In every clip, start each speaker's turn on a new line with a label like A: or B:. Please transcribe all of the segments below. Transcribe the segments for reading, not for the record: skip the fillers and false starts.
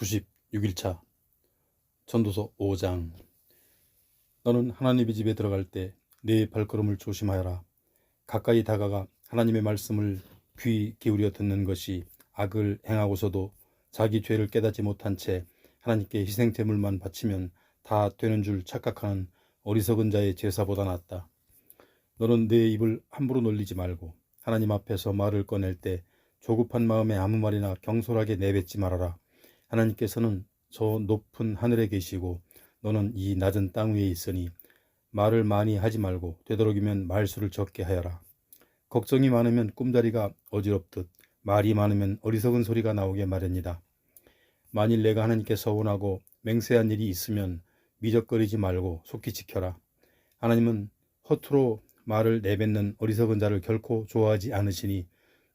A: 96일차 전도서 5장. 너는 하나님의 집에 들어갈 때 네 발걸음을 조심하여라. 가까이 다가가 하나님의 말씀을 귀 기울여 듣는 것이 악을 행하고서도 자기 죄를 깨닫지 못한 채 하나님께 희생제물만 바치면 다 되는 줄 착각하는 어리석은 자의 제사보다 낫다. 너는 내 입을 함부로 놀리지 말고 하나님 앞에서 말을 꺼낼 때 조급한 마음에 아무 말이나 경솔하게 내뱉지 말아라. 하나님께서는 저 높은 하늘에 계시고 너는 이 낮은 땅 위에 있으니 말을 많이 하지 말고 되도록이면 말수를 적게 하여라. 걱정이 많으면 꿈자리가 어지럽듯 말이 많으면 어리석은 소리가 나오게 마련이다. 만일 내가 하나님께 서운하고 맹세한 일이 있으면 미적거리지 말고 속히 지켜라. 하나님은 허투루 말을 내뱉는 어리석은 자를 결코 좋아하지 않으시니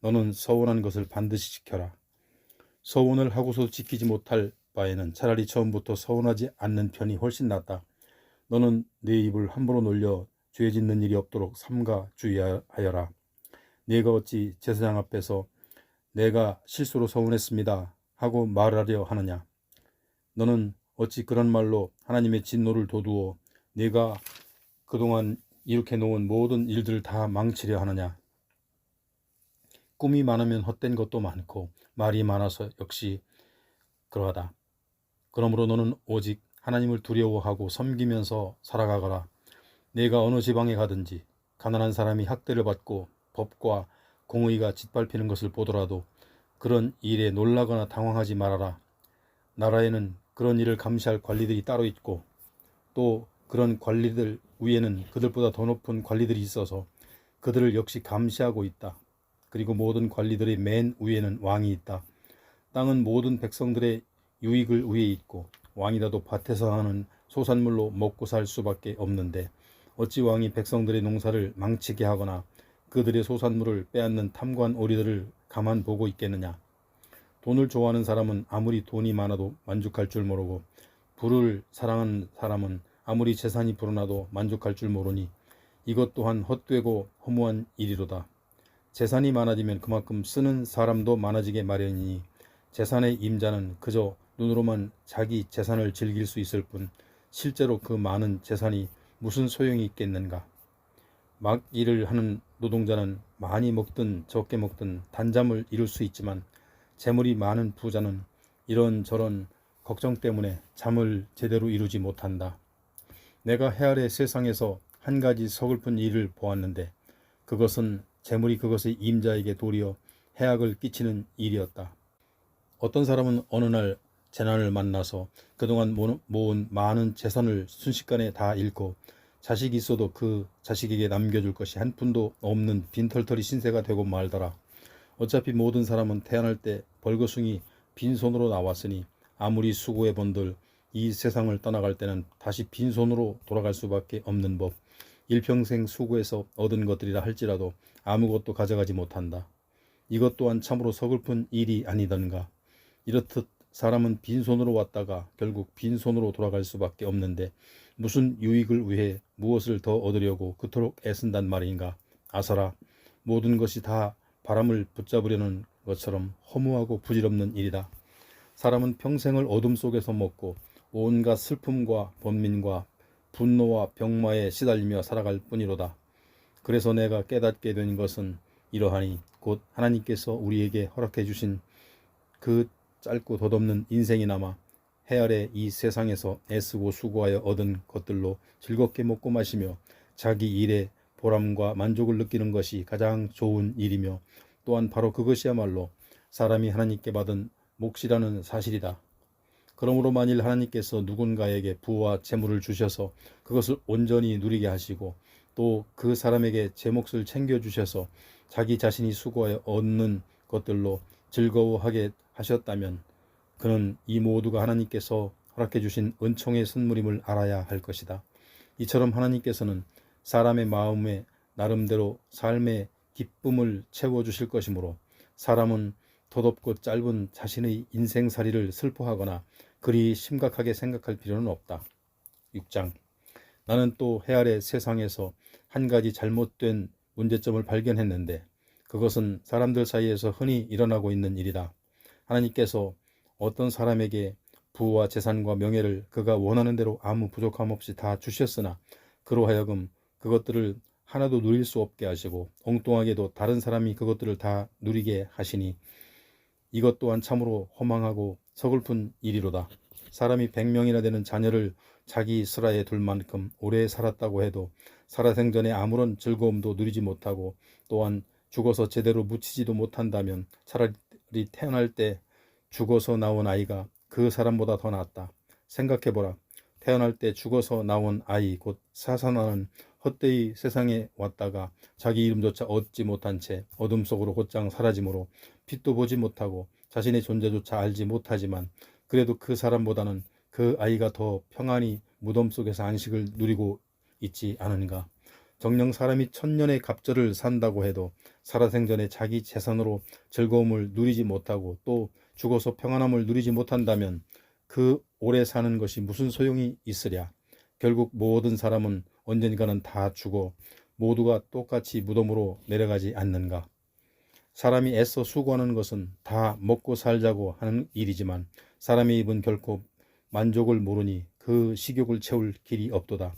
A: 너는 서운한 것을 반드시 지켜라. 서운을 하고서 지키지 못할 바에는 차라리 처음부터 서운하지 않는 편이 훨씬 낫다. 너는 네 입을 함부로 놀려 죄 짓는 일이 없도록 삼가 주의하여라. 네가 어찌 제사장 앞에서 내가 실수로 서운했습니다 하고 말하려 하느냐. 너는 어찌 그런 말로 하나님의 진노를 돋우어 네가 그동안 이룩해 놓은 모든 일들을 다 망치려 하느냐. 꿈이 많으면 헛된 것도 많고 말이 많아서 역시 그러하다. 그러므로 너는 오직 하나님을 두려워하고 섬기면서 살아가거라. 내가 어느 지방에 가든지 가난한 사람이 학대를 받고 법과 공의가 짓밟히는 것을 보더라도 그런 일에 놀라거나 당황하지 말아라. 나라에는 그런 일을 감시할 관리들이 따로 있고 또 그런 관리들 위에는 그들보다 더 높은 관리들이 있어서 그들을 역시 감시하고 있다. 그리고 모든 관리들의 맨 위에는 왕이 있다. 땅은 모든 백성들의 유익을 위해 있고 왕이라도 밭에서 하는 소산물로 먹고 살 수밖에 없는데 어찌 왕이 백성들의 농사를 망치게 하거나 그들의 소산물을 빼앗는 탐관 오리들을 가만 보고 있겠느냐. 돈을 좋아하는 사람은 아무리 돈이 많아도 만족할 줄 모르고 부를 사랑하는 사람은 아무리 재산이 불어나도 만족할 줄 모르니 이것 또한 헛되고 허무한 일이로다. 재산이 많아지면 그만큼 쓰는 사람도 많아지게 마련이니 재산의 임자는 그저 눈으로만 자기 재산을 즐길 수 있을 뿐 실제로 그 많은 재산이 무슨 소용이 있겠는가. 막 일을 하는 노동자는 많이 먹든 적게 먹든 단잠을 이룰 수 있지만 재물이 많은 부자는 이런저런 걱정 때문에 잠을 제대로 이루지 못한다. 내가 해 아래 세상에서 한 가지 서글픈 일을 보았는데 그것은 재물이 그것의 임자에게 도리어 해악을 끼치는 일이었다. 어떤 사람은 어느 날 재난을 만나서 그동안 모은 많은 재산을 순식간에 다 잃고 자식이 있어도 그 자식에게 남겨줄 것이 한 푼도 없는 빈털터리 신세가 되고 말더라. 어차피 모든 사람은 태어날 때 벌거숭이 빈손으로 나왔으니 아무리 수고해 본들 이 세상을 떠나갈 때는 다시 빈손으로 돌아갈 수밖에 없는 법. 일평생 수고해서 얻은 것들이라 할지라도 아무것도 가져가지 못한다. 이것 또한 참으로 서글픈 일이 아니던가. 이렇듯 사람은 빈손으로 왔다가 결국 빈손으로 돌아갈 수밖에 없는데 무슨 유익을 위해 무엇을 더 얻으려고 그토록 애쓴단 말인가. 아서라, 모든 것이 다 바람을 붙잡으려는 것처럼 허무하고 부질없는 일이다. 사람은 평생을 어둠 속에서 먹고 온갖 슬픔과 번민과 분노와 병마에 시달리며 살아갈 뿐이로다. 그래서 내가 깨닫게 된 것은 이러하니 곧 하나님께서 우리에게 허락해 주신 그 짧고 덧없는 인생이나마 해 아래 이 세상에서 애쓰고 수고하여 얻은 것들로 즐겁게 먹고 마시며 자기 일에 보람과 만족을 느끼는 것이 가장 좋은 일이며 또한 바로 그것이야말로 사람이 하나님께 받은 몫이라는 사실이다. 그러므로 만일 하나님께서 누군가에게 부와 재물을 주셔서 그것을 온전히 누리게 하시고 또 그 사람에게 제 몫을 챙겨주셔서 자기 자신이 수고하여 얻는 것들로 즐거워하게 하셨다면 그는 이 모두가 하나님께서 허락해 주신 은총의 선물임을 알아야 할 것이다. 이처럼 하나님께서는 사람의 마음에 나름대로 삶의 기쁨을 채워주실 것이므로 사람은 덧없고 짧은 자신의 인생살이를 슬퍼하거나 그리 심각하게 생각할 필요는 없다. 6장. 나는 또 해 아래 세상에서 한 가지 잘못된 문제점을 발견했는데 그것은 사람들 사이에서 흔히 일어나고 있는 일이다. 하나님께서 어떤 사람에게 부와 재산과 명예를 그가 원하는 대로 아무 부족함 없이 다 주셨으나 그로 하여금 그것들을 하나도 누릴 수 없게 하시고 엉뚱하게도 다른 사람이 그것들을 다 누리게 하시니 이것 또한 참으로 허망하고 서글픈 일이로다. 사람이 100명이나 되는 자녀를 자기 스라에 둘 만큼 오래 살았다고 해도 살아생전에 아무런 즐거움도 누리지 못하고 또한 죽어서 제대로 묻히지도 못한다면 차라리 태어날 때 죽어서 나온 아이가 그 사람보다 더 낫다. 생각해보라. 태어날 때 죽어서 나온 아이 곧 사사나는 헛되이 세상에 왔다가 자기 이름조차 얻지 못한 채 어둠 속으로 곧장 사라짐으로 빛도 보지 못하고 자신의 존재조차 알지 못하지만 그래도 그 사람보다는 그 아이가 더 평안히 무덤 속에서 안식을 누리고 있지 않은가. 정녕 사람이 1000년의 갑절을 산다고 해도 살아생전에 자기 재산으로 즐거움을 누리지 못하고 또 죽어서 평안함을 누리지 못한다면 그 오래 사는 것이 무슨 소용이 있으랴. 결국 모든 사람은 언젠가는 다 죽어 모두가 똑같이 무덤으로 내려가지 않는가. 사람이 애써 수고하는 것은 다 먹고 살자고 하는 일이지만 사람의 입은 결코 만족을 모르니 그 식욕을 채울 길이 없도다.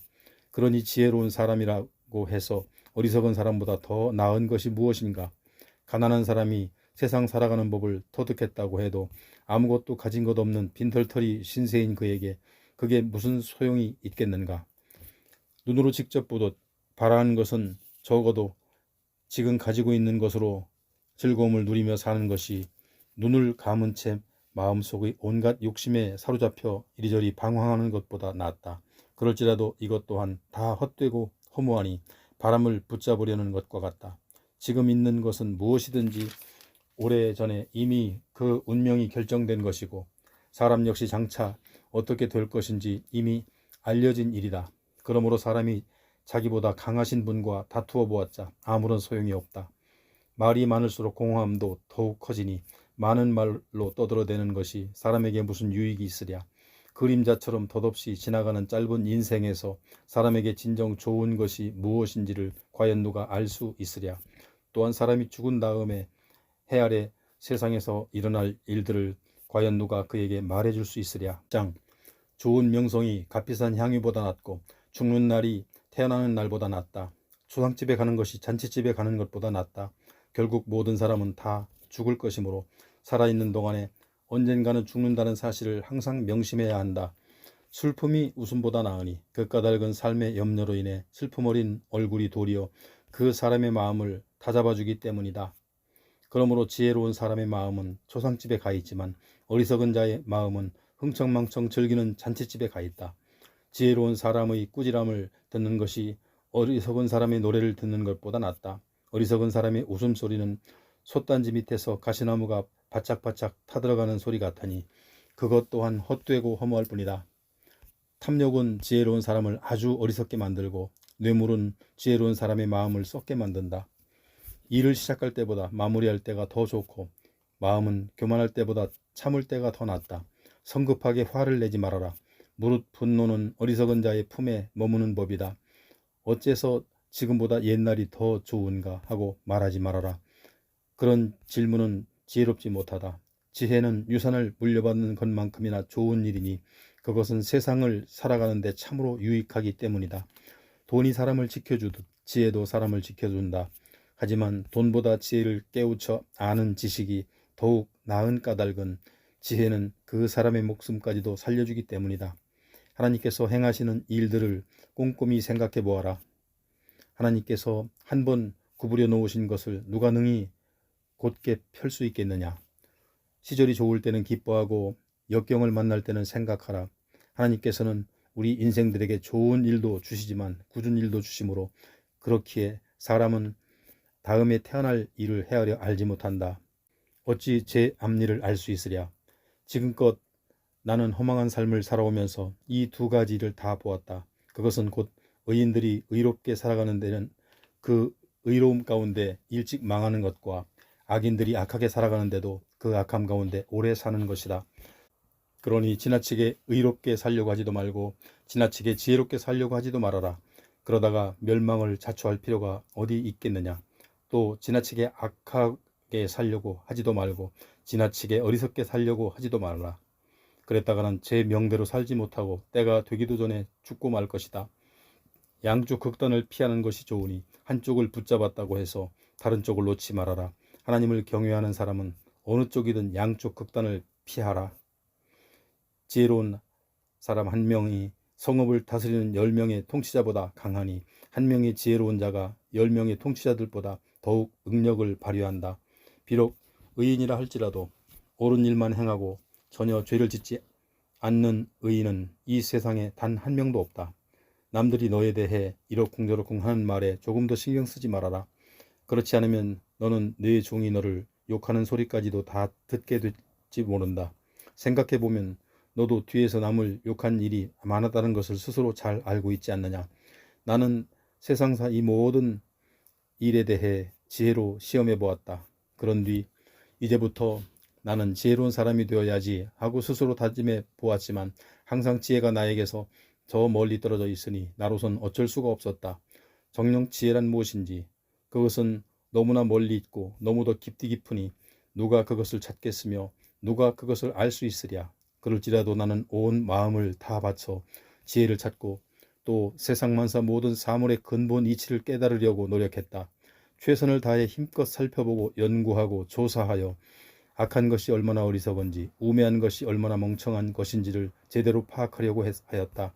A: 그러니 지혜로운 사람이라고 해서 어리석은 사람보다 더 나은 것이 무엇인가. 가난한 사람이 세상 살아가는 법을 터득했다고 해도 아무것도 가진 것 없는 빈털터리 신세인 그에게 그게 무슨 소용이 있겠는가. 눈으로 직접 보듯 바라는 것은 적어도 지금 가지고 있는 것으로 즐거움을 누리며 사는 것이 눈을 감은 채 마음속의 온갖 욕심에 사로잡혀 이리저리 방황하는 것보다 낫다. 그럴지라도 이것 또한 다 헛되고 허무하니 바람을 붙잡으려는 것과 같다. 지금 있는 것은 무엇이든지 오래전에 이미 그 운명이 결정된 것이고 사람 역시 장차 어떻게 될 것인지 이미 알려진 일이다. 그러므로 사람이 자기보다 강하신 분과 다투어 보았자 아무런 소용이 없다. 말이 많을수록 공허함도 더욱 커지니 많은 말로 떠들어대는 것이 사람에게 무슨 유익이 있으랴. 그림자처럼 덧없이 지나가는 짧은 인생에서 사람에게 진정 좋은 것이 무엇인지를 과연 누가 알 수 있으랴. 또한 사람이 죽은 다음에 해 아래 세상에서 일어날 일들을 과연 누가 그에게 말해줄 수 있으랴. 장 좋은 명성이 값비싼 향유보다 낫고 죽는 날이 태어나는 날보다 낫다. 초상집에 가는 것이 잔치집에 가는 것보다 낫다. 결국 모든 사람은 다 죽을 것이므로 살아있는 동안에 언젠가는 죽는다는 사실을 항상 명심해야 한다. 슬픔이 웃음보다 나으니 그 까닭은 삶의 염려로 인해 슬픔 어린 얼굴이 도리어 그 사람의 마음을 다잡아주기 때문이다. 그러므로 지혜로운 사람의 마음은 초상집에 가 있지만 어리석은 자의 마음은 흥청망청 즐기는 잔치집에 가 있다. 지혜로운 사람의 꾸지람을 듣는 것이 어리석은 사람의 노래를 듣는 것보다 낫다. 어리석은 사람의 웃음소리는 솥단지 밑에서 가시나무가 바짝바짝 타들어가는 소리 같으니 그것 또한 헛되고 허무할 뿐이다. 탐욕은 지혜로운 사람을 아주 어리석게 만들고 뇌물은 지혜로운 사람의 마음을 썩게 만든다. 일을 시작할 때보다 마무리할 때가 더 좋고 마음은 교만할 때보다 참을 때가 더 낫다. 성급하게 화를 내지 말아라. 무릇 분노는 어리석은 자의 품에 머무는 법이다. 어째서 지금보다 옛날이 더 좋은가 하고 말하지 말아라. 그런 질문은 지혜롭지 못하다. 지혜는 유산을 물려받는 것만큼이나 좋은 일이니 그것은 세상을 살아가는 데 참으로 유익하기 때문이다. 돈이 사람을 지켜주듯 지혜도 사람을 지켜준다. 하지만 돈보다 지혜를 깨우쳐 아는 지식이 더욱 나은 까닭은 지혜는 그 사람의 목숨까지도 살려주기 때문이다. 하나님께서 행하시는 일들을 꼼꼼히 생각해 보아라. 하나님께서 한번 구부려 놓으신 것을 누가 능히 곧게 펼 수 있겠느냐. 시절이 좋을 때는 기뻐하고 역경을 만날 때는 생각하라. 하나님께서는 우리 인생들에게 좋은 일도 주시지만 굳은 일도 주심으로 그렇기에 사람은 다음에 태어날 일을 헤아려 알지 못한다. 어찌 제 앞일을 알 수 있으랴. 지금껏 나는 허망한 삶을 살아오면서 이 두 가지를 다 보았다. 그것은 곧 의인들이 의롭게 살아가는 데는 그 의로움 가운데 일찍 망하는 것과 악인들이 악하게 살아가는데도 그 악함 가운데 오래 사는 것이다. 그러니 지나치게 의롭게 살려고 하지도 말고 지나치게 지혜롭게 살려고 하지도 말아라. 그러다가 멸망을 자초할 필요가 어디 있겠느냐. 또 지나치게 지나치게 살려고 하지도 말고 지나치게 어리석게 살려고 하지도 말라. 그랬다가는 제 명대로 살지 못하고 때가 되기도 전에 죽고 말 것이다. 양쪽 극단을 피하는 것이 좋으니 한쪽을 붙잡았다고 해서 다른 쪽을 놓지 말아라. 하나님을 경외하는 사람은 어느 쪽이든 양쪽 극단을 피하라. 지혜로운 사람 한 명이 성읍을 다스리는 10명의 통치자보다 강하니 한 명의 지혜로운 자가 10명의 통치자들보다 더욱 능력을 발휘한다. 비록 의인이라 할지라도 옳은 일만 행하고 전혀 죄를 짓지 않는 의인은 이 세상에 단 한 명도 없다. 남들이 너에 대해 이러쿵저러쿵 하는 말에 조금 더 신경 쓰지 말아라. 그렇지 않으면 너는 네 종이 너를 욕하는 소리까지도 다 듣게 될지 모른다. 생각해보면 너도 뒤에서 남을 욕한 일이 많았다는 것을 스스로 잘 알고 있지 않느냐. 나는 세상사 이 모든 일에 대해 지혜로 시험해 보았다. 그런 뒤 이제부터 나는 지혜로운 사람이 되어야지 하고 스스로 다짐해 보았지만 항상 지혜가 나에게서 저 멀리 떨어져 있으니 나로선 어쩔 수가 없었다. 정녕 지혜란 무엇인지 그것은 너무나 멀리 있고 너무도 깊디 깊으니 누가 그것을 찾겠으며 누가 그것을 알 수 있으랴. 그럴지라도 나는 온 마음을 다 바쳐 지혜를 찾고 또 세상 만사 모든 사물의 근본 이치를 깨달으려고 노력했다. 최선을 다해 힘껏 살펴보고 연구하고 조사하여 악한 것이 얼마나 어리석은지 우매한 것이 얼마나 멍청한 것인지를 제대로 파악하려고 하였다.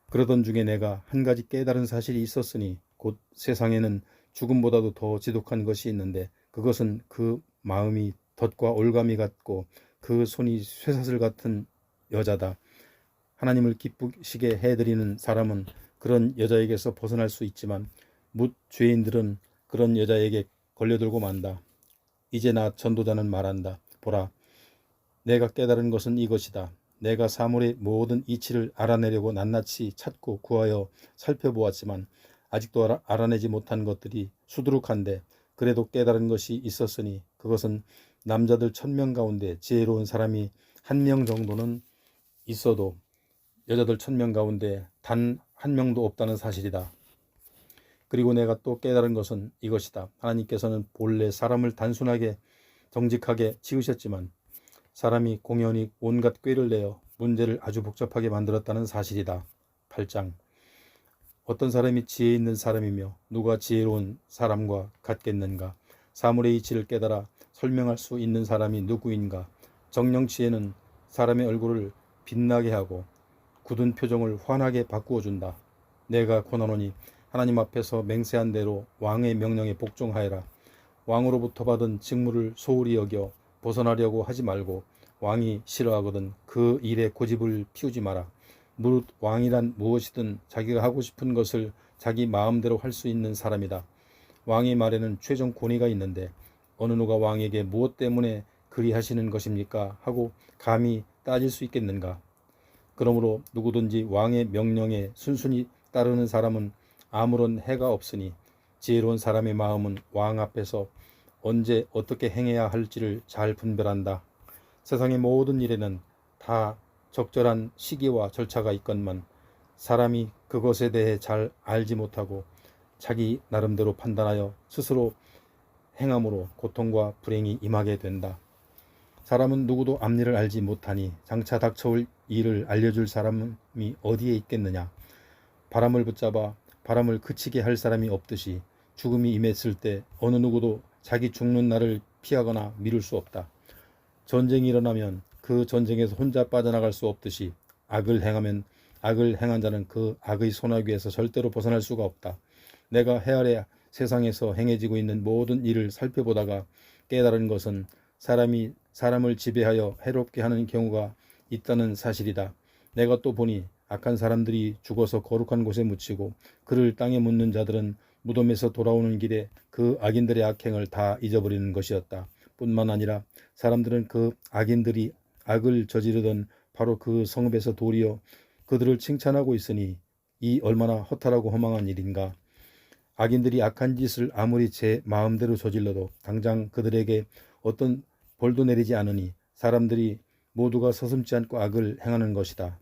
A: 그러던 중에 내가 한 가지 깨달은 사실이 있었으니 곧 세상에는 죽음보다도 더 지독한 것이 있는데 그것은 그 마음이 덫과 올가미 같고 그 손이 쇠사슬 같은 여자다. 하나님을 기쁘시게 해드리는 사람은 그런 여자에게서 벗어날 수 있지만 뭇 죄인들은 그런 여자에게 걸려들고 만다. 이제 나 전도자는 말한다. 보라, 내가 깨달은 것은 이것이다. 내가 사물의 모든 이치를 알아내려고 낱낱이 찾고 구하여 살펴보았지만 아직도 알아내지 못한 것들이 수두룩한데 그래도 깨달은 것이 있었으니 그것은 남자들 1000명 가운데 지혜로운 사람이 1명 정도는 있어도 여자들 1000명 가운데 단 1명도 없다는 사실이다. 그리고 내가 또 깨달은 것은 이것이다. 하나님께서는 본래 사람을 단순하게 정직하게 지으셨지만 사람이 공연히 온갖 꾀를 내어 문제를 아주 복잡하게 만들었다는 사실이다. 8장. 어떤 사람이 지혜 있는 사람이며 누가 지혜로운 사람과 같겠는가? 사물의 이치를 깨달아 설명할 수 있는 사람이 누구인가? 정령 지혜는 사람의 얼굴을 빛나게 하고 굳은 표정을 환하게 바꾸어 준다. 내가 권하노니 하나님 앞에서 맹세한 대로 왕의 명령에 복종하여라. 왕으로부터 받은 직무를 소홀히 여겨 벗어나려고 하지 말고 왕이 싫어하거든 그 일에 고집을 피우지 마라. 무릇 왕이란 무엇이든 자기가 하고 싶은 것을 자기 마음대로 할 수 있는 사람이다. 왕의 말에는 최종 권위가 있는데 어느 누가 왕에게 무엇 때문에 그리 하시는 것입니까? 하고 감히 따질 수 있겠는가? 그러므로 누구든지 왕의 명령에 순순히 따르는 사람은 아무런 해가 없으니 지혜로운 사람의 마음은 왕 앞에서 언제 어떻게 행해야 할지를 잘 분별한다. 세상의 모든 일에는 다 적절한 시기와 절차가 있건만 사람이 그것에 대해 잘 알지 못하고 자기 나름대로 판단하여 스스로 행함으로 고통과 불행이 임하게 된다. 사람은 누구도 앞일을 알지 못하니 장차 닥쳐올 일을 알려줄 사람이 어디에 있겠느냐. 바람을 붙잡아 바람을 그치게 할 사람이 없듯이 죽음이 임했을 때 어느 누구도 자기 죽는 날을 피하거나 미룰 수 없다. 전쟁이 일어나면 그 전쟁에서 혼자 빠져나갈 수 없듯이 악을 행하면 악을 행한 자는 그 악의 소나기에서 절대로 벗어날 수가 없다. 내가 해 아래 세상에서 행해지고 있는 모든 일을 살펴보다가 깨달은 것은 사람이 사람을 지배하여 해롭게 하는 경우가 있다는 사실이다. 내가 또 보니 악한 사람들이 죽어서 거룩한 곳에 묻히고 그를 땅에 묻는 자들은 무덤에서 돌아오는 길에 그 악인들의 악행을 다 잊어버리는 것이었다. 뿐만 아니라 사람들은 그 악인들이 악을 저지르던 바로 그 성읍에서 도리어 그들을 칭찬하고 있으니 이 얼마나 허탈하고 허망한 일인가. 악인들이 악한 짓을 아무리 제 마음대로 저질러도 당장 그들에게 어떤 벌도 내리지 않으니 사람들이 모두가 서슴지 않고 악을 행하는 것이다.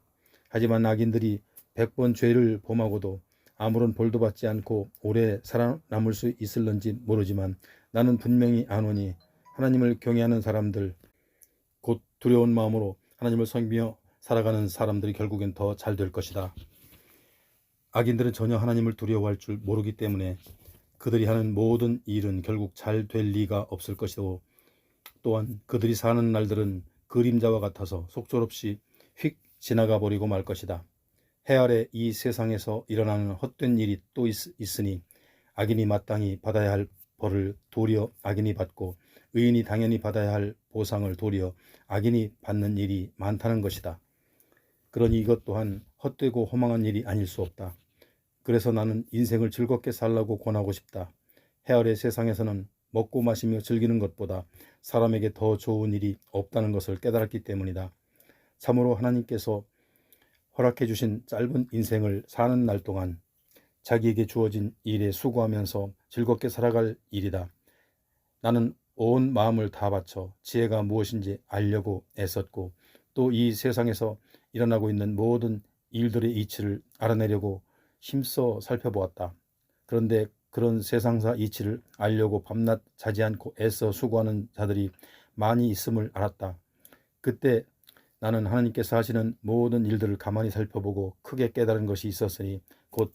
A: 하지만 악인들이 100번 죄를 범하고도 아무런 벌도 받지 않고 오래 살아남을 수 있을런지 모르지만 나는 분명히 아노니 하나님을 경외하는 사람들, 곧 두려운 마음으로 하나님을 섬기며 살아가는 사람들이 결국엔 더 잘 될 것이다. 악인들은 전혀 하나님을 두려워할 줄 모르기 때문에 그들이 하는 모든 일은 결국 잘 될 리가 없을 것이고, 또한 그들이 사는 날들은 그림자와 같아서 속절없이 휙 지나가 버리고 말 것이다. 해 아래 이 세상에서 일어나는 헛된 일이 또 있으니 악인이 마땅히 받아야 할 벌을 도리어 악인이 받고, 의인이 당연히 받아야 할 보상을 도리어 악인이 받는 일이 많다는 것이다. 그러니 이것 또한 헛되고 허망한 일이 아닐 수 없다. 그래서 나는 인생을 즐겁게 살라고 권하고 싶다. 해 아래 세상에서는 먹고 마시며 즐기는 것보다 사람에게 더 좋은 일이 없다는 것을 깨달았기 때문이다. 참으로 하나님께서 허락해 주신 짧은 인생을 사는 날 동안 자기에게 주어진 일에 수고하면서 즐겁게 살아갈 일이다. 나는 온 마음을 다 바쳐 지혜가 무엇인지 알려고 애썼고, 또 이 세상에서 일어나고 있는 모든 일들의 이치를 알아내려고 힘써 살펴보았다. 그런데 그런 세상사 이치를 알려고 밤낮 자지 않고 애써 수고하는 자들이 많이 있음을 알았다. 그때 나는 하나님께서 하시는 모든 일들을 가만히 살펴보고 크게 깨달은 것이 있었으니, 곧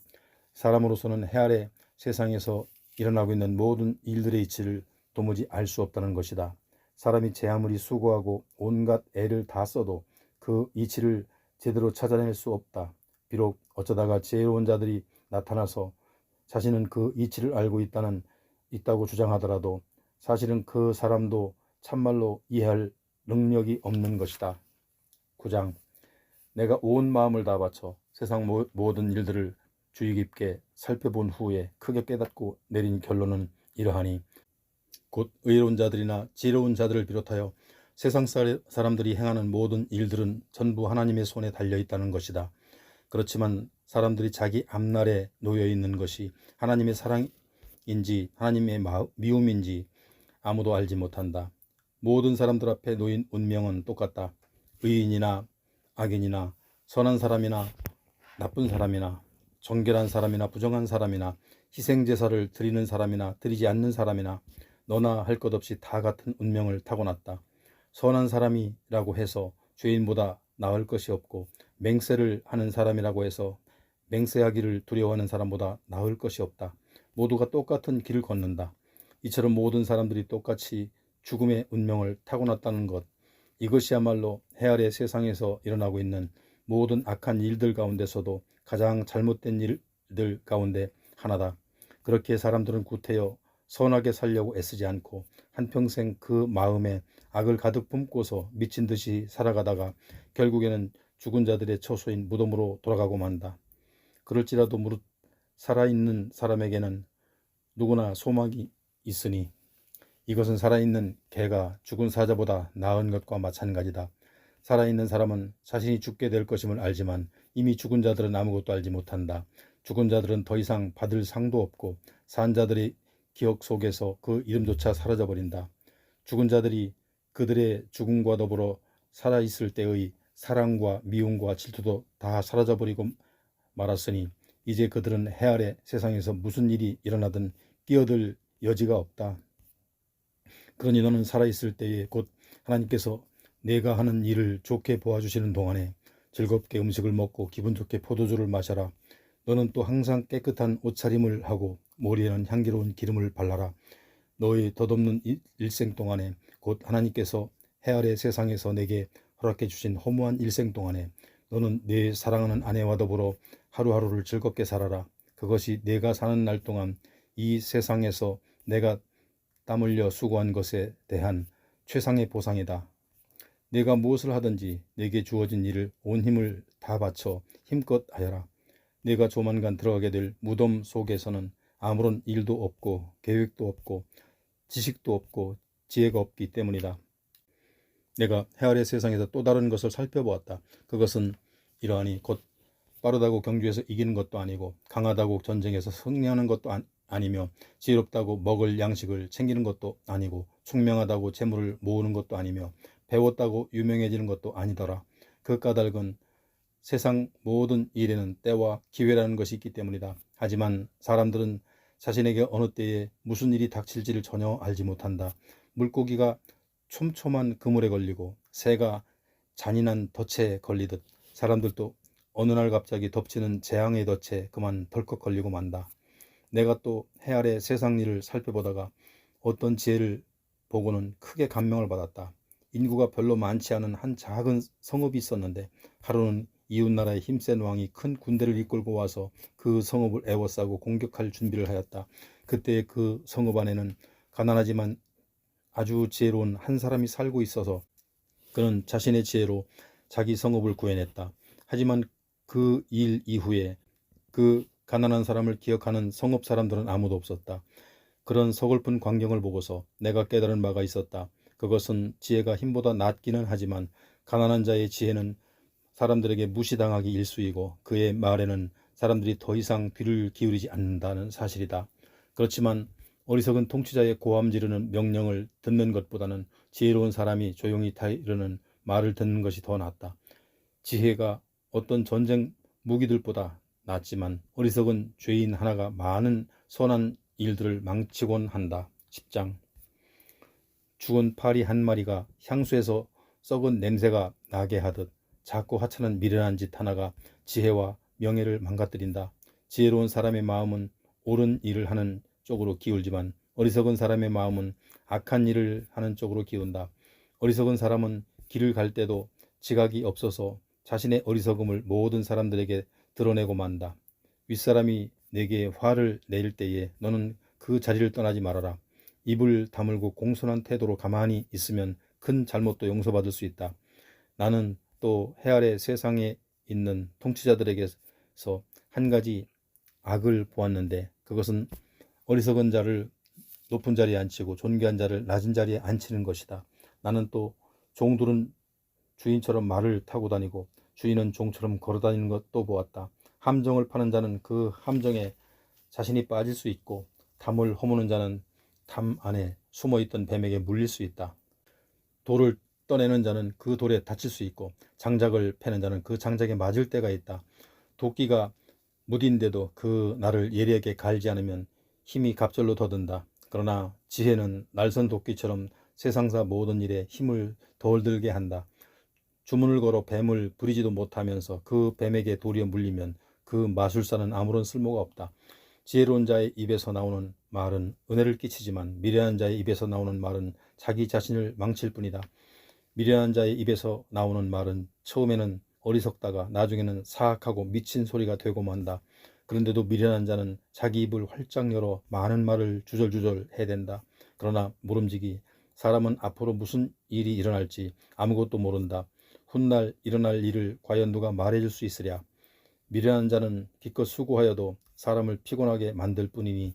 A: 사람으로서는 해 아래 세상에서 일어나고 있는 모든 일들의 이치를 도무지 알 수 없다는 것이다. 사람이 제 아무리 수고하고 온갖 애를 다 써도 그 이치를 제대로 찾아낼 수 없다. 비록 어쩌다가 지혜로운 자들이 나타나서 자신은 그 이치를 알고 있다고 주장하더라도 사실은 그 사람도 참말로 이해할 능력이 없는 것이다. 9장. 내가 온 마음을 다 바쳐 세상 모든 일들을 주의 깊게 살펴본 후에 크게 깨닫고 내린 결론은 이러하니, 곧 의로운 자들이나 지혜로운 자들을 비롯하여 세상 사람들이 행하는 모든 일들은 전부 하나님의 손에 달려있다는 것이다. 그렇지만 사람들이 자기 앞날에 놓여 있는 것이 하나님의 사랑인지 하나님의 미움인지 아무도 알지 못한다. 모든 사람들 앞에 놓인 운명은 똑같다. 의인이나 악인이나 선한 사람이나 나쁜 사람이나 정결한 사람이나 부정한 사람이나 희생제사를 드리는 사람이나 드리지 않는 사람이나 너나 할 것 없이 다 같은 운명을 타고났다. 선한 사람이라고 해서 죄인보다 나을 것이 없고, 맹세를 하는 사람이라고 해서 맹세하기를 두려워하는 사람보다 나을 것이 없다. 모두가 똑같은 길을 걷는다. 이처럼 모든 사람들이 똑같이 죽음의 운명을 타고났다는 것, 이것이야말로 해 아래 세상에서 일어나고 있는 모든 악한 일들 가운데서도 가장 잘못된 일들 가운데 하나다. 그렇게 사람들은 구태여 선하게 살려고 애쓰지 않고 한평생 그 마음에 악을 가득 품고서 미친 듯이 살아가다가 결국에는 죽은 자들의 처소인 무덤으로 돌아가고 만다. 그럴지라도 무릇 살아있는 사람에게는 누구나 소망이 있으니 이것은 살아있는 개가 죽은 사자보다 나은 것과 마찬가지다. 살아있는 사람은 자신이 죽게 될 것임을 알지만 이미 죽은 자들은 아무것도 알지 못한다. 죽은 자들은 더 이상 받을 상도 없고 산 자들의 기억 속에서 그 이름조차 사라져버린다. 죽은 자들이 그들의 죽음과 더불어 살아있을 때의 사랑과 미움과 질투도 다 사라져버리고 말았으니 이제 그들은 해 아래 세상에서 무슨 일이 일어나든 끼어들 여지가 없다. 그러니 너는 살아있을 때에 곧 하나님께서 내가 하는 일을 좋게 보아주시는 동안에 즐겁게 음식을 먹고 기분 좋게 포도주를 마셔라. 너는 또 항상 깨끗한 옷차림을 하고 머리에는 향기로운 기름을 발라라. 너의 덧없는 일생 동안에 곧 하나님께서 해 아래 세상에서 내게 허락해 주신 허무한 일생 동안에 너는 내 사랑하는 아내와 더불어 하루하루를 즐겁게 살아라. 그것이 내가 사는 날 동안 이 세상에서 내가 땀 흘려 수고한 것에 대한 최상의 보상이다. 내가 무엇을 하든지 내게 주어진 일을 온 힘을 다 바쳐 힘껏 하여라. 내가 조만간 들어가게 될 무덤 속에서는 아무런 일도 없고 계획도 없고 지식도 없고 지혜가 없기 때문이다. 내가 해 아래 세상에서 또 다른 것을 살펴보았다. 그것은 이러하니 곧 빠르다고 경주에서 이기는 것도 아니고 강하다고 전쟁에서 승리하는 것도 아니며 지혜롭다고 먹을 양식을 챙기는 것도 아니고 총명하다고 재물을 모으는 것도 아니며 배웠다고 유명해지는 것도 아니더라. 그 까닭은 세상 모든 일에는 때와 기회라는 것이 있기 때문이다. 하지만 사람들은 자신에게 어느 때에 무슨 일이 닥칠지를 전혀 알지 못한다. 물고기가 촘촘한 그물에 걸리고 새가 잔인한 덫에 걸리듯 사람들도 어느 날 갑자기 덮치는 재앙의 덫에 그만 덜컥 걸리고 만다. 내가 또 해 아래 세상 일을 살펴보다가 어떤 지혜를 보고는 크게 감명을 받았다. 인구가 별로 많지 않은 한 작은 성읍이 있었는데 하루는 이웃나라의 힘센 왕이 큰 군대를 이끌고 와서 그 성읍을 에워싸고 공격할 준비를 하였다. 그때 그 성읍 안에는 가난하지만 아주 지혜로운 한 사람이 살고 있어서 그는 자신의 지혜로 자기 성읍을 구해냈다. 하지만 그 일 이후에 그 가난한 사람을 기억하는 성읍 사람들은 아무도 없었다. 그런 서글픈 광경을 보고서 내가 깨달은 바가 있었다. 그것은 지혜가 힘보다 낫기는 하지만 가난한 자의 지혜는 사람들에게 무시당하기 일쑤이고 그의 말에는 사람들이 더 이상 귀를 기울이지 않는다는 사실이다. 그렇지만 어리석은 통치자의 고함 지르는 명령을 듣는 것보다는 지혜로운 사람이 조용히 타이르는 말을 듣는 것이 더 낫다. 지혜가 어떤 전쟁 무기들보다 낫지만 어리석은 죄인 하나가 많은 선한 일들을 망치곤 한다. 10장. 죽은 파리 한 마리가 향수에서 썩은 냄새가 나게 하듯 작고 하찮은 미련한 짓 하나가 지혜와 명예를 망가뜨린다. 지혜로운 사람의 마음은 옳은 일을 하는 쪽으로 기울지만 어리석은 사람의 마음은 악한 일을 하는 쪽으로 기운다. 어리석은 사람은 길을 갈 때도 지각이 없어서 자신의 어리석음을 모든 사람들에게 드러내고 만다. 윗사람이 내게 화를 내릴 때에 너는 그 자리를 떠나지 말아라. 입을 다물고 공손한 태도로 가만히 있으면 큰 잘못도 용서받을 수 있다. 나는 또 해 아래 세상에 있는 통치자들에게서 한 가지 악을 보았는데 그것은 어리석은 자를 높은 자리에 앉히고 존귀한 자를 낮은 자리에 앉히는 것이다. 나는 또 종들은 주인처럼 말을 타고 다니고 주인은 종처럼 걸어 다니는 것도 보았다. 함정을 파는 자는 그 함정에 자신이 빠질 수 있고 담을 허무는 자는 담 안에 숨어있던 뱀에게 물릴 수 있다. 돌을 떠내는 자는 그 돌에 다칠 수 있고 장작을 패는 자는 그 장작에 맞을 때가 있다. 도끼가 무딘데도 그 날을 예리하게 갈지 않으면 힘이 갑절로 더든다. 그러나 지혜는 날선 도끼처럼 세상사 모든 일에 힘을 덜 들게 한다. 주문을 걸어 뱀을 부리지도 못하면서 그 뱀에게 도리어 물리면 그 마술사는 아무런 쓸모가 없다. 지혜로운 자의 입에서 나오는 말은 은혜를 끼치지만 미련한 자의 입에서 나오는 말은 자기 자신을 망칠 뿐이다. 미련한 자의 입에서 나오는 말은 처음에는 어리석다가 나중에는 사악하고 미친 소리가 되고 만다. 그런데도 미련한 자는 자기 입을 활짝 열어 많은 말을 주절주절 해댄다. 그러나 모름지기 사람은 앞으로 무슨 일이 일어날지 아무것도 모른다. 훗날 일어날 일을 과연 누가 말해줄 수 있으랴. 미련한 자는 기껏 수고하여도 사람을 피곤하게 만들 뿐이니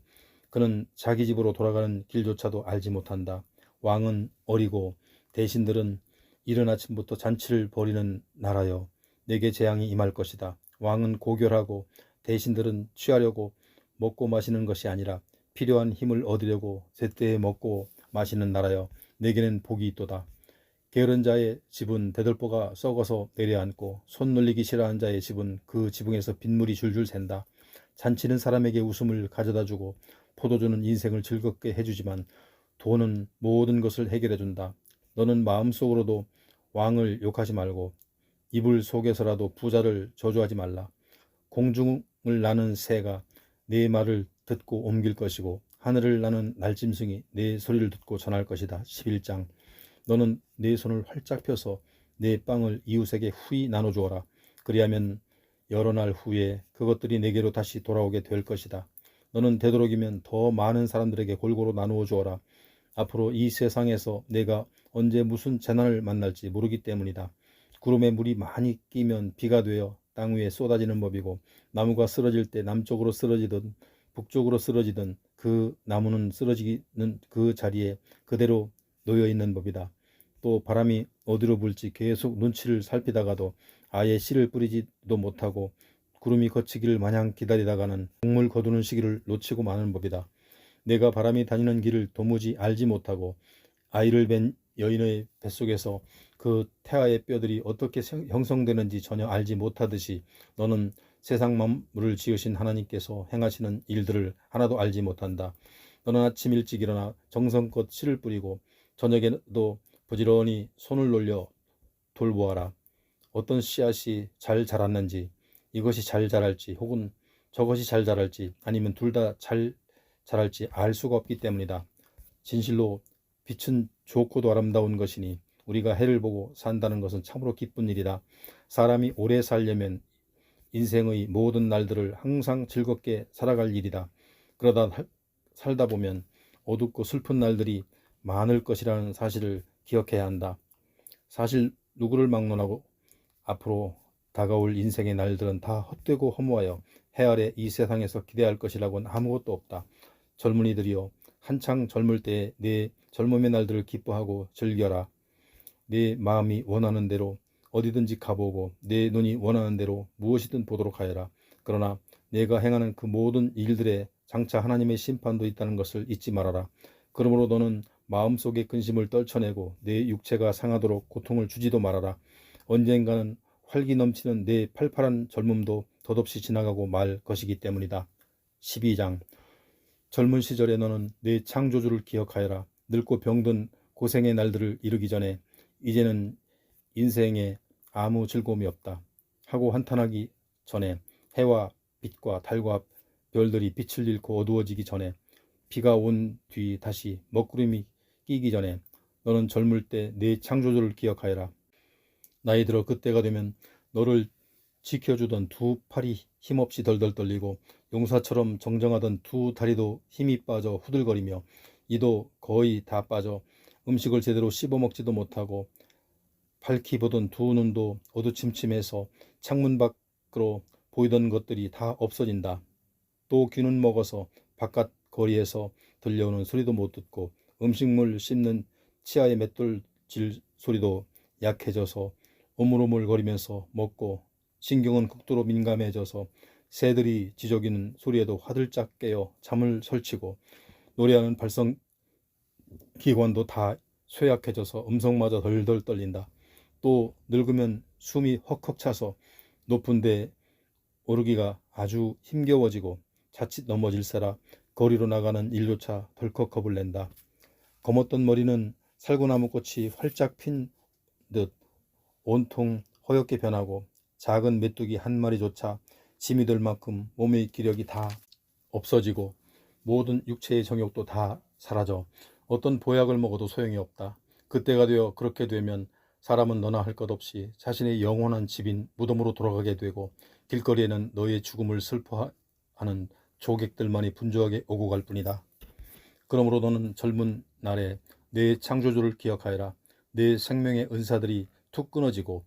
A: 그는 자기 집으로 돌아가는 길조차도 알지 못한다. 왕은 어리고 대신들은 이른 아침부터 잔치를 벌이는 나라여 내게 재앙이 임할 것이다. 왕은 고결하고 대신들은 취하려고 먹고 마시는 것이 아니라 필요한 힘을 얻으려고 제때에 먹고 마시는 나라여 내게는 복이 있도다. 게으른 자의 집은 대들보가 썩어서 내려앉고 손 놀리기 싫어하는 자의 집은 그 지붕에서 빗물이 줄줄 샌다. 잔치는 사람에게 웃음을 가져다주고 포도주는 인생을 즐겁게 해주지만 돈은 모든 것을 해결해준다. 너는 마음속으로도 왕을 욕하지 말고 이불 속에서라도 부자를 저주하지 말라. 공중을 나는 새가 네 말을 듣고 옮길 것이고 하늘을 나는 날짐승이 네 소리를 듣고 전할 것이다. 11장. 너는 네 손을 활짝 펴서 네 빵을 이웃에게 후히 나눠주어라. 그리하면 여러 날 후에 그것들이 내게로 다시 돌아오게 될 것이다. 너는 되도록이면 더 많은 사람들에게 골고루 나누어 주어라. 앞으로 이 세상에서 내가 언제 무슨 재난을 만날지 모르기 때문이다. 구름에 물이 많이 끼면 비가 되어 땅 위에 쏟아지는 법이고 나무가 쓰러질 때 남쪽으로 쓰러지든 북쪽으로 쓰러지든 그 나무는 쓰러지는 그 자리에 그대로 놓여 있는 법이다. 또 바람이 어디로 불지 계속 눈치를 살피다가도 아예 씨를 뿌리지도 못하고 구름이 거치기를 마냥 기다리다가는 곡물 거두는 시기를 놓치고 마는 법이다. 내가 바람이 다니는 길을 도무지 알지 못하고 아이를 뵌 여인의 뱃속에서 그 태아의 뼈들이 어떻게 형성되는지 전혀 알지 못하듯이 너는 세상 만물을 지으신 하나님께서 행하시는 일들을 하나도 알지 못한다. 너는 아침 일찍 일어나 정성껏 씨를 뿌리고 저녁에도 부지런히 손을 놀려 돌보아라. 어떤 씨앗이 잘 자랐는지, 이것이 잘 자랄지 혹은 저것이 잘 자랄지 아니면 둘 다 잘 자랄지 알 수가 없기 때문이다. 진실로 빛은 좋고도 아름다운 것이니 우리가 해를 보고 산다는 것은 참으로 기쁜 일이다. 사람이 오래 살려면 인생의 모든 날들을 항상 즐겁게 살아갈 일이다. 그러다 살다 보면 어둡고 슬픈 날들이 많을 것이라는 사실을 기억해야 한다. 사실 누구를 막론하고 앞으로 다가올 인생의 날들은 다 헛되고 허무하여 해 아래 이 세상에서 기대할 것이라고는 아무것도 없다. 젊은이들이여, 한창 젊을 때에 내 젊음의 날들을 기뻐하고 즐겨라. 내 마음이 원하는 대로 어디든지 가보고 내 눈이 원하는 대로 무엇이든 보도록 하여라. 그러나 내가 행하는 그 모든 일들에 장차 하나님의 심판도 있다는 것을 잊지 말아라. 그러므로 너는 마음속의 근심을 떨쳐내고 내 육체가 상하도록 고통을 주지도 말아라. 언젠가는 활기 넘치는 내 팔팔한 젊음도 덧없이 지나가고 말 것이기 때문이다. 12장. 젊은 시절에 너는 내 창조주를 기억하여라. 늙고 병든 고생의 날들을 이르기 전에 이제는 인생에 아무 즐거움이 없다 하고 한탄하기 전에, 해와 빛과 달과 별들이 빛을 잃고 어두워지기 전에, 비가 온 뒤 다시 먹구름이 끼기 전에 너는 젊을 때 내 창조주를 기억하여라. 나이 들어 그때가 되면 너를 지켜주던 두 팔이 힘없이 덜덜 떨리고 용사처럼 정정하던 두 다리도 힘이 빠져 후들거리며 이도 거의 다 빠져 음식을 제대로 씹어먹지도 못하고 밝히 보던 두 눈도 어두침침해서 창문 밖으로 보이던 것들이 다 없어진다. 또 귀는 먹어서 바깥 거리에서 들려오는 소리도 못 듣고 음식물 씹는 치아의 맷돌질 소리도 약해져서 오물오물거리면서 먹고, 신경은 극도로 민감해져서 새들이 지저귀는 소리에도 화들짝 깨어 잠을 설치고, 노래하는 발성기관도 다 쇠약해져서 음성마저 덜덜 떨린다. 또 늙으면 숨이 헉헉 차서 높은 데 오르기가 아주 힘겨워지고 자칫 넘어질세라 거리로 나가는 일조차 덜컥 겁을 낸다. 검었던 머리는 살구나무꽃이 활짝 핀 듯 온통 허옇게 변하고 작은 메뚜기 한 마리조차 짐이 될 만큼 몸의 기력이 다 없어지고 모든 육체의 정욕도 다 사라져 어떤 보약을 먹어도 소용이 없다. 그때가 되어 그렇게 되면 사람은 너나 할 것 없이 자신의 영원한 집인 무덤으로 돌아가게 되고 길거리에는 너의 죽음을 슬퍼하는 조객들만이 분주하게 오고 갈 뿐이다. 그러므로 너는 젊은 날에 내 창조주를 기억하여라. 내 생명의 은사들이 툭 끊어지고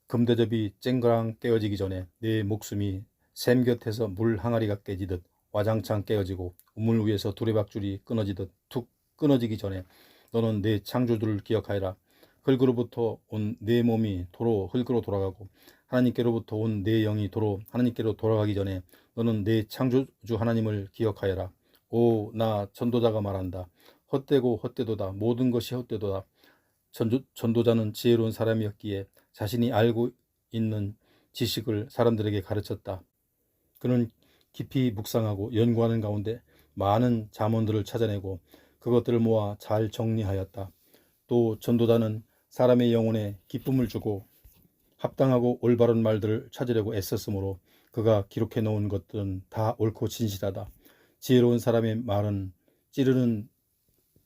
A: 금대접이 쨍그랑 깨어지기 전에 내 목숨이 샘 곁에서 물 항아리가 깨지듯 와장창 깨어지고 우물 위에서 두레박줄이 끊어지듯 툭 끊어지기 전에 너는 내 창조주를 기억하여라. 흙으로부터 온 내 몸이 도로 흙으로 돌아가고 하나님께로부터 온 내 영이 도로 하나님께로 돌아가기 전에 너는 내 창조주 하나님을 기억하여라. 오, 나 전도자가 말한다. 헛되고 헛되도다. 모든 것이 헛되도다. 전도자는 지혜로운 사람이었기에 자신이 알고 있는 지식을 사람들에게 가르쳤다. 그는 깊이 묵상하고 연구하는 가운데 많은 잠언들을 찾아내고 그것들을 모아 잘 정리하였다. 또 전도자는 사람의 영혼에 기쁨을 주고 합당하고 올바른 말들을 찾으려고 애썼으므로 그가 기록해 놓은 것들은 다 옳고 진실하다. 지혜로운 사람의 말은 찌르는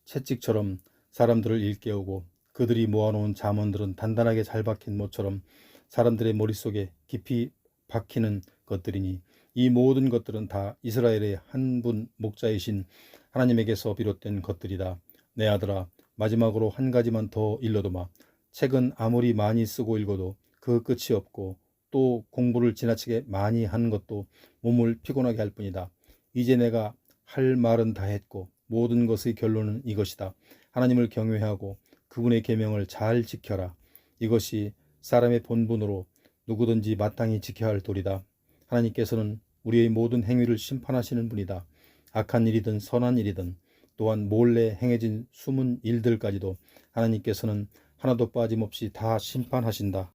A: 채찍처럼 사람들을 일깨우고 그들이 모아놓은 잠언들은 단단하게 잘 박힌 못처럼 사람들의 머릿속에 깊이 박히는 것들이니 이 모든 것들은 다 이스라엘의 한 분 목자이신 하나님에게서 비롯된 것들이다. 내 아들아, 마지막으로 한 가지만 더 일러두마. 책은 아무리 많이 쓰고 읽어도 그 끝이 없고 또 공부를 지나치게 많이 하는 것도 몸을 피곤하게 할 뿐이다. 이제 내가 할 말은 다 했고 모든 것의 결론은 이것이다. 하나님을 경외하고 그분의 계명을 잘 지켜라. 이것이 사람의 본분으로 누구든지 마땅히 지켜야 할 도리다. 하나님께서는 우리의 모든 행위를 심판하시는 분이다. 악한 일이든 선한 일이든 또한 몰래 행해진 숨은 일들까지도 하나님께서는 하나도 빠짐없이 다 심판하신다.